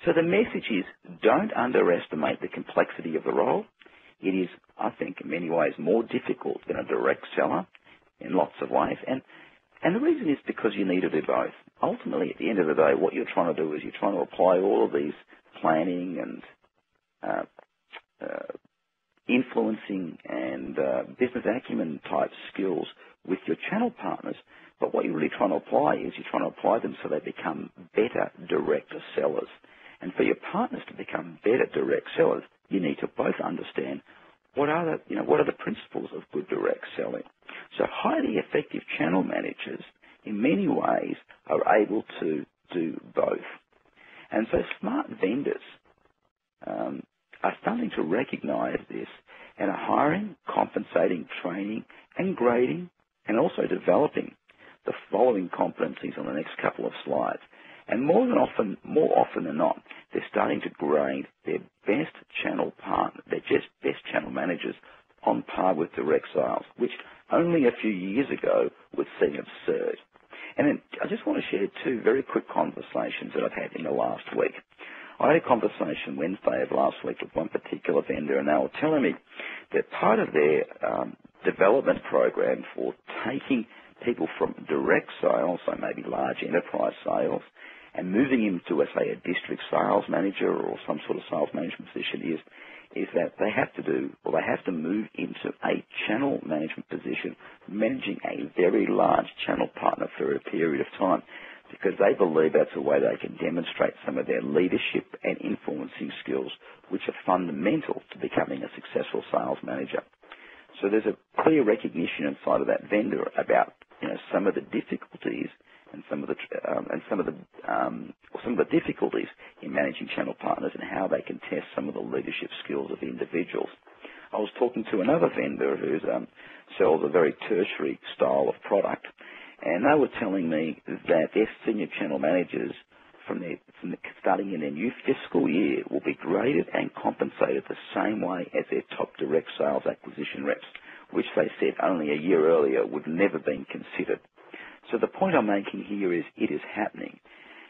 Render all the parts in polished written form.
So the message is, don't underestimate the complexity of the role. It is, I think, in many ways more difficult than a direct seller in lots of ways. And the reason is because you need to do both. Ultimately, at the end of the day, what you're trying to do is you're trying to apply all of these planning and influencing and business acumen type skills with your channel partners. But what you're really trying to apply is you're trying to apply them so they become better direct sellers. And for your partners to become better direct sellers, you need to both understand what are the principles of good direct selling. So highly effective channel managers, in many ways, are able to do both. And so smart vendors are starting to recognize this and are hiring, compensating, training, and grading, and also developing the following competencies on the next couple of slides. And more often than not, they're starting to grade their best channel partner, their best channel managers on par with direct sales, which only a few years ago would seem absurd. And then I just want to share two very quick conversations that I've had in the last week. I had a conversation Wednesday of last week with one particular vendor, and they were telling me that part of their development program for taking people from direct sales, so maybe large enterprise sales, and moving him to, say, a district sales manager or some sort of sales management position is that they have to move into a channel management position, managing a very large channel partner for a period of time, because they believe that's a way they can demonstrate some of their leadership and influencing skills, which are fundamental to becoming a successful sales manager. So there's a clear recognition inside of that vendor about some of the difficulties and some of the difficulties in managing channel partners and how they can test some of the leadership skills of individuals. I was talking to another vendor who sells a very tertiary style of product, and they were telling me that their senior channel managers starting in their new fiscal year will be graded and compensated the same way as their top direct sales acquisition reps, which they said only a year earlier would never been considered. So the point I'm making here is it is happening.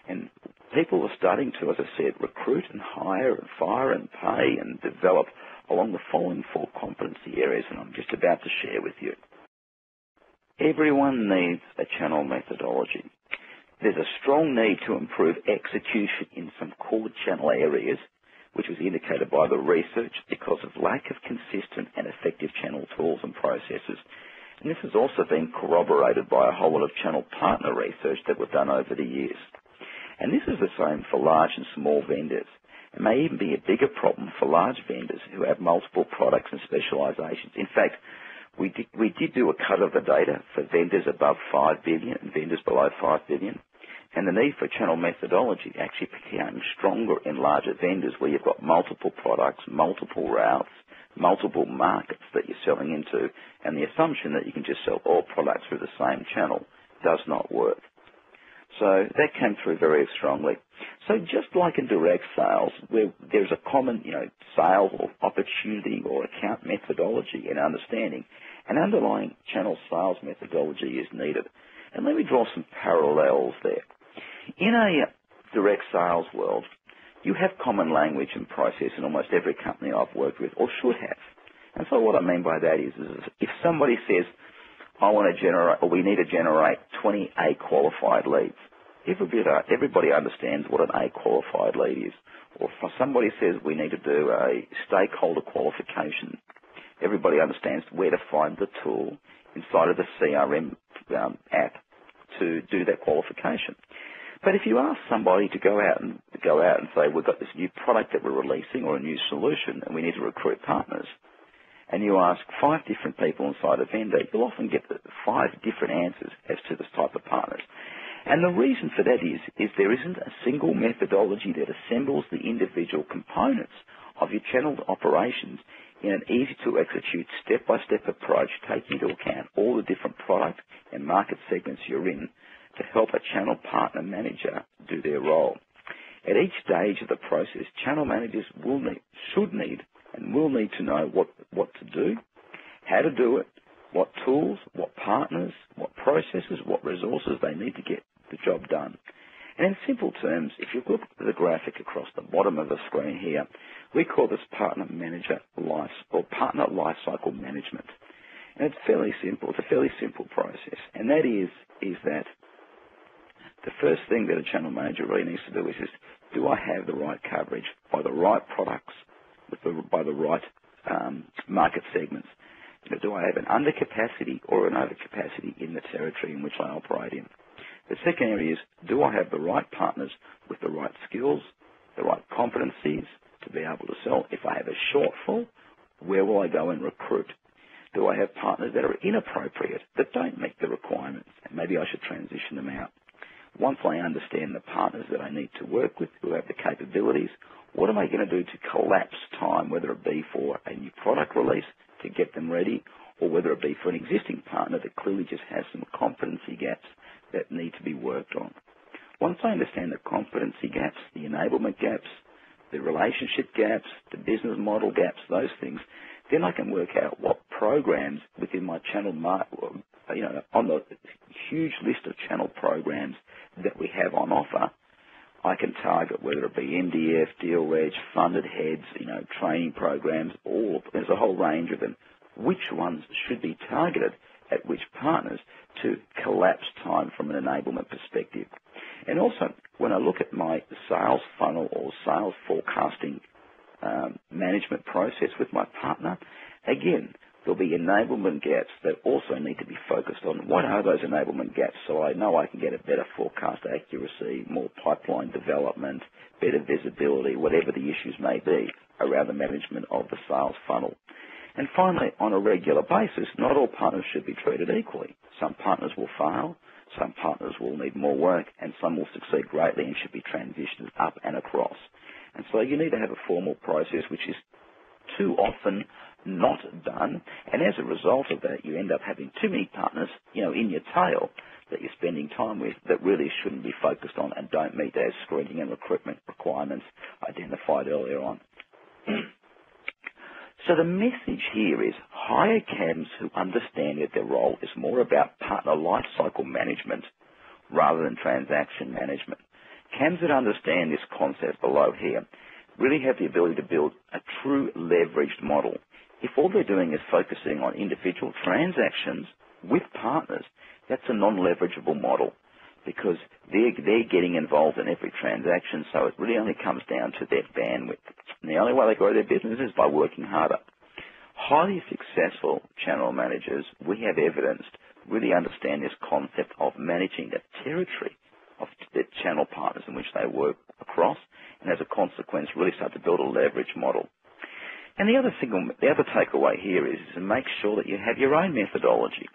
And people are starting to, as I said, recruit and hire and fire and pay and develop along the following four competency areas, and I'm just about to share with you. Everyone needs a channel methodology. There's a strong need to improve execution in some core channel areas, which was indicated by the research because of lack of consistent and effective channel tools and processes. And this has also been corroborated by a whole lot of channel partner research that was done over the years. And this is the same for large and small vendors. It may even be a bigger problem for large vendors who have multiple products and specializations. In fact, we did do a cut of the data for vendors above 5 billion and vendors below 5 billion. And the need for channel methodology actually became stronger in larger vendors where you've got multiple products, multiple routes, multiple markets that you're selling into, and the assumption that you can just sell all products through the same channel does not work. So that came through very strongly. So just like in direct sales, where there's a common, sales or opportunity or account methodology and understanding, an underlying channel sales methodology is needed. And let me draw some parallels there. In a direct sales world, you have common language and process in almost every company I've worked with, or should have. And so what I mean by that is if somebody says, we need to generate 20 A-qualified leads, everybody understands what an A-qualified lead is. Or if somebody says we need to do a stakeholder qualification, everybody understands where to find the tool inside of the CRM app to do that qualification. But if you ask somebody to go out and say, we've got this new product that we're releasing or a new solution and we need to recruit partners, and you ask 5 different people inside a vendor, you'll often get 5 different answers as to this type of partners. And the reason for that is there isn't a single methodology that assembles the individual components of your channel operations in an easy-to-execute, step-by-step approach, taking into account all the different product and market segments you're in to help a channel partner manager do their role. At each stage of the process, channel managers should need to know what to do, how to do it, what tools, what partners, what processes, what resources they need to get the job done. And in simple terms, if you look at the graphic across the bottom of the screen here, we call this partner partner life cycle management. And it's fairly simple. It's a fairly simple process. And that is that the first thing that a channel manager really needs to do is do I have the right coverage by the right products, by the right market segments? Do I have an undercapacity or an overcapacity in the territory in which I operate in? The second area is, do I have the right partners with the right skills, the right competencies to be able to sell? If I have a shortfall, where will I go and recruit? Do I have partners that are inappropriate, that don't meet the requirements, and maybe I should transition them out? Once I understand the partners that I need to work with, who have the capabilities, what am I going to do to collapse time, whether it be for a new product release to get them ready, or whether it be for an existing partner that clearly just has some competency gaps that need to be worked on? Once I understand the competency gaps, the enablement gaps, the relationship gaps, the business model gaps, those things, then I can work out what programs within my channel, on the huge list of channel programs that we have on offer, I can target, whether it be MDF, deal reg, funded heads, training programs, there's a whole range of them. Which ones should be targeted at which partners to collapse time from an enablement perspective? And also, when I look at my sales funnel or sales forecasting management process with my partner, again, there'll be enablement gaps that also need to be focused on. What are those enablement gaps so I know I can get a better forecast accuracy, more pipeline development, better visibility, whatever the issues may be around the management of the sales funnel. And finally, on a regular basis, not all partners should be treated equally. Some partners will fail, some partners will need more work, and some will succeed greatly and should be transitioned up and across. And so you need to have a formal process which is too often not done, and as a result of that, you end up having too many partners, in your tail that you're spending time with that really shouldn't be focused on and don't meet those screening and recruitment requirements identified earlier on. So the message here is hire CAMs who understand that their role is more about partner lifecycle management rather than transaction management. CAMs that understand this concept below here really have the ability to build a true leveraged model. If all they're doing is focusing on individual transactions with partners, that's a non-leverageable model because they're getting involved in every transaction, so it really only comes down to their bandwidth. And the only way they grow their business is by working harder. Highly successful channel managers, we have evidenced, really understand this concept of managing the territory of the channel partners in which they work across, and as a consequence, really start to build a leverage model. And the other takeaway here is to make sure that you have your own methodology,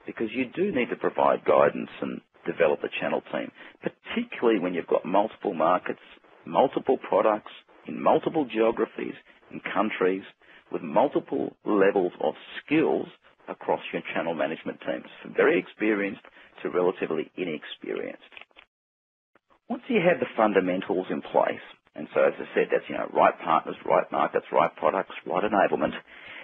because you do need to provide guidance and develop a channel team, particularly when you've got multiple markets, multiple products, in multiple geographies, in countries, with multiple levels of skills across your channel management teams, from very experienced to relatively inexperienced. Once you have the fundamentals in place, and so as I said, that's right partners, right markets, right products, right enablement,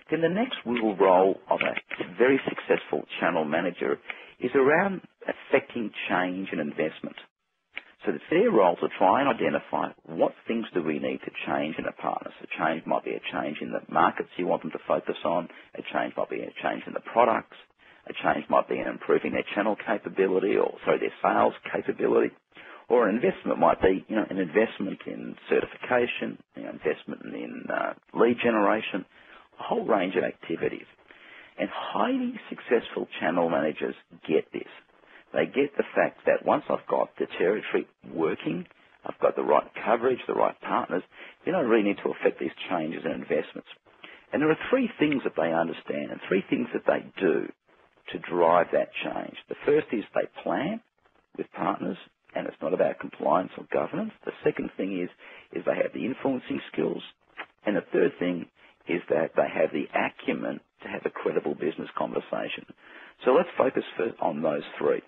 then the next real role of a very successful channel manager is around affecting change and investment. So it's their role to try and identify what things do we need to change in a partner. So change might be a change in the markets you want them to focus on, a change might be a change in the products, a change might be in improving their channel capability their sales capability, or an investment might be, an investment in certification, investment in lead generation, a whole range of activities. And highly successful channel managers get this. They get the fact that once I've got the territory working, I've got the right coverage, the right partners, then I really need to affect these changes and investments. And there are three things that they understand and three things that they do to drive that change. The first is they plan with partners, and it's not about compliance or governance. The second thing is they have the influencing skills. And the third thing is that they have the acumen to have a credible business conversation. So let's focus first on those three.